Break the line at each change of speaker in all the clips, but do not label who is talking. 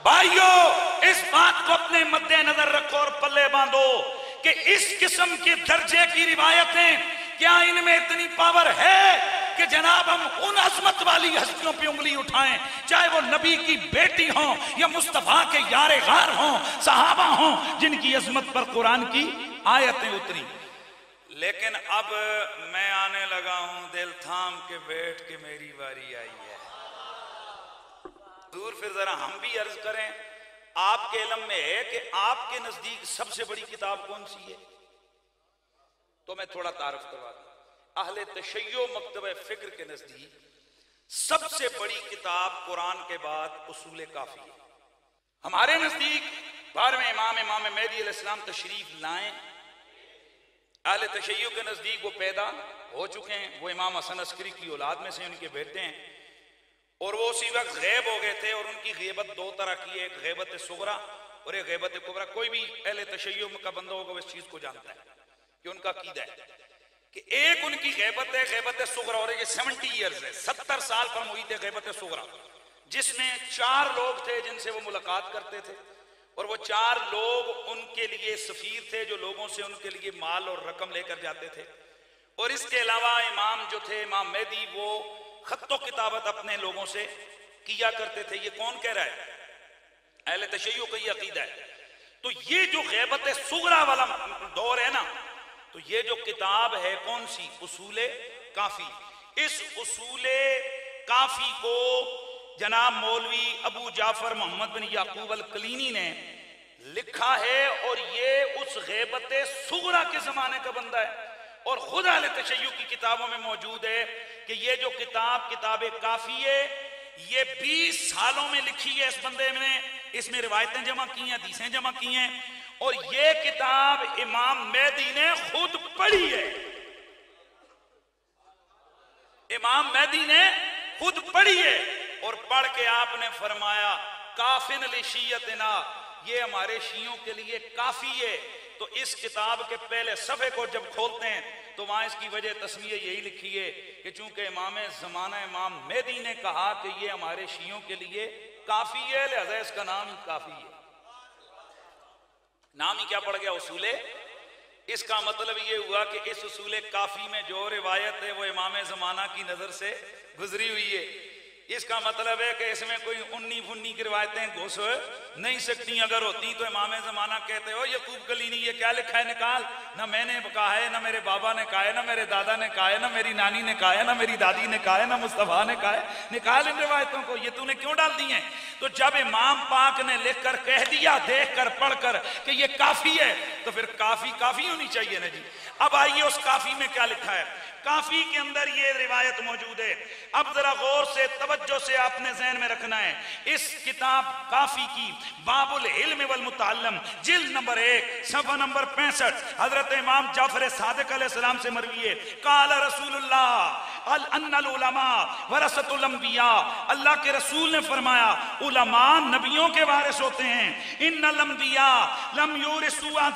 بھائیو اس بات کو اپنے مد نظر رکھو اور پلے باندھو کہ اس قسم کے درجے کی روایتیں کیا ان میں اتنی پاور ہے کہ جناب ہم ان عظمت والی ہستیوں پہ انگلی اٹھائیں، چاہے وہ نبی کی بیٹی ہوں یا مصطفیٰ کے یار غار ہوں، صحابہ ہوں جن کی عظمت پر قرآن کی آیتیں اتری۔ لیکن اب میں آنے لگا ہوں دل تھام کے بیٹھ کے میری باری آئی ہے۔ دور پھر ذرا ہم بھی عرض کریں، آپ کے علم میں ہے کہ آپ کے نزدیک سب سے بڑی کتاب کون سی ہے؟ تو میں تھوڑا تعارف کروا دوں۔ اہل تشیع مکتبہ فکر کے نزدیک سب سے بڑی کتاب قرآن کے بعد اصول کافی ہے۔ ہمارے نزدیک 12ویں امام مہدی علیہ السلام تشریف لائیں، اہل تشیع کے نزدیک وہ پیدا ہو چکے ہیں، وہ امام حسن عسکری کی اولاد میں سے ان کے بیٹے ہیں، اور وہ اسی وقت غیب ہو گئے تھے، اور ان کی غیبت دو طرح کی ہے، ایک غیبت صغریٰ اور ایک غیبت کبریٰ۔ کوئی بھی اہل تشیع کا بندہ ہوگا وہ اس چیز کو جانتا ہے کہ ان کا عقیدہ ہے کہ ایک ان کی غیبت ہے غیبت صغریٰ، اور یہ 70 ایئرز ہے، 70 سال پر محیط ہے غیبت صغریٰ، جس میں 4 لوگ تھے جن سے وہ ملاقات کرتے تھے، اور وہ 4 لوگ ان کے لیے سفیر تھے جو لوگوں سے ان کے لیے مال اور رقم لے کر جاتے تھے، اور اس کے علاوہ امام جو تھے امام مہدی وہ خط و کتابت اپنے لوگوں سے کیا کرتے تھے۔ یہ کون کہہ رہا ہے؟ اہل تشیع کا یہ عقیدہ ہے۔ تو یہ جو غیبت صغریٰ والا دور ہے نا، تو یہ جو کتاب ہے کون سی؟ اصول کافی۔ اس اصول کافی کو جناب مولوی ابو جعفر محمد بن یعقوب الکلینی نے لکھا ہے، اور یہ اس غیبت صغریٰ کے زمانے کا بندہ ہے، اور خود اہل تشیع کی کتابوں میں موجود ہے کہ یہ جو کتاب کافی ہے یہ 20 سالوں میں لکھی ہے اس بندے نے، اس میں روایتیں جمع کی ہیں، حدیثیں جمع کی ہیں، اور یہ کتاب امام مہدی نے خود پڑھی ہے۔ امام مہدی نے خود پڑھی ہے، اور پڑھ کے آپ نے فرمایا کافن لشیعتنا، یہ ہمارے شیعوں کے لیے کافی ہے۔ تو اس کتاب کے پہلے صفحے کو جب کھولتے ہیں تو وہاں اس کی وجہ تسمیہ یہی لکھی ہے کہ چونکہ امام زمانہ امام مہدی نے کہا کہ یہ ہمارے شیعوں کے لیے کافی ہے، لہذا اس کا نام ہی کافی ہے۔ نام ہی کیا پڑ گیا؟ اصول۔ اس کا مطلب یہ ہوا کہ اس اصول کافی میں جو روایت ہے وہ امام زمانہ کی نظر سے گزری ہوئی ہے۔ اس کا مطلب ہے کہ اس میں کوئی انی فنی کی روایتیں گھس نہیں سکتی، اگر ہوتی تو امام زمانہ کہتے ہو یعقوب کلینی یہ کیا لکھا ہے نکال، نہ میں نے کہا ہے، نہ میرے بابا نے کہا ہے، نہ میرے دادا نے کہا ہے، نہ میری نانی نے کہا ہے، نہ میری دادی نے کہا ہے، نہ مصطفیٰ نے کہا ہے، نکال ان روایتوں کو، یہ تو نے کیوں ڈال دی ہیں؟ تو جب امام پاک نے لکھ کر کہہ دیا دیکھ کر پڑھ کر کہ یہ کافی ہے، تو پھر کافی ہونی چاہیے نا جی۔ اب آئیے اس کافی میں کیا لکھا ہے۔ کافی کے اندر یہ روایت موجود ہے، اب ذرا غور سے توجہ سے آپ نے ذہن میں رکھنا ہے۔ اس کتاب کافی کی باب العلم والمتعلم جلد نمبر 1 صفحہ نمبر 65 حضرت امام جعفر صادق علیہ السلام سے مروی ہے، قال رسول اللہ ان العلماء ورثۃ الانبیاء، اللہ کے رسول نے فرمایا علماء نبیوں کے وارث ہوتے ہیں۔ ان الانبیاء لم یورثوا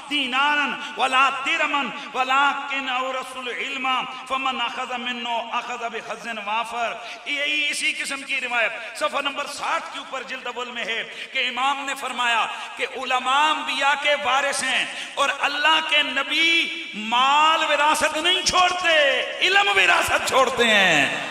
دینارا ولا درہما ولکن اورثوا العلم فمن اخذ منه اخذ بحظ وافر۔ یہی اسی قسم کی روایت صفحہ نمبر 60 کے اوپر جلد اول میں ہے کہ امام نے فرمایا کہ علماء انبیاء کے وارث ہیں، اور اللہ کے نبی مال وراثت نہیں چھوڑتے، علم وراثت چھوڑتے ہیں۔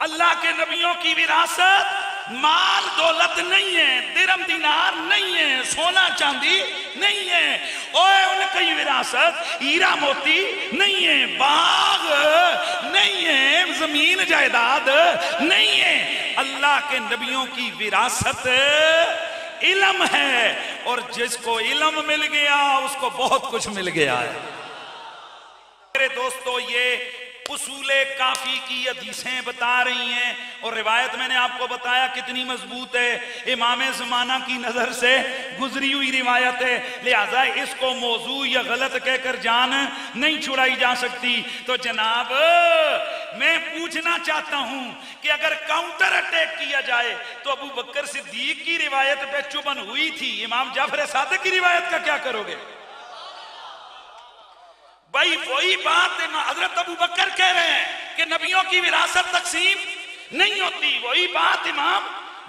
اللہ کے نبیوں کی وراثت مال دولت نہیں ہے، درہم دینار نہیں ہے، سونا چاندی نہیں ہے، اوے ان کی وراثت ہیرا موتی نہیں ہے، باغ نہیں ہے، زمین جائیداد نہیں ہے۔ اللہ کے نبیوں کی وراثت علم ہے، اور جس کو علم مل گیا اس کو بہت کچھ مل گیا ہے۔ میرے دوستو یہ اصول کافی کی حدیثیں بتا رہی ہیں، اور روایت میں نے آپ کو بتایا کتنی مضبوط ہے، امام زمانہ کی نظر سے گزری ہوئی روایت ہے، لہذا اس کو موضوع یا غلط کہہ کر جان نہیں چھڑائی جا سکتی۔ تو جناب میں پوچھنا چاہتا ہوں کہ اگر کاؤنٹر اٹیک کیا جائے تو ابو بکر صدیق کی روایت پہ چبن ہوئی تھی، امام جعفر صادق کی روایت کا کیا کرو گے؟ بھائی وہی بات حضرت ابو بکر کہہ رہے ہیں کہ نبیوں کی وراثت تقسیم نہیں ہوتی، وہی بات امام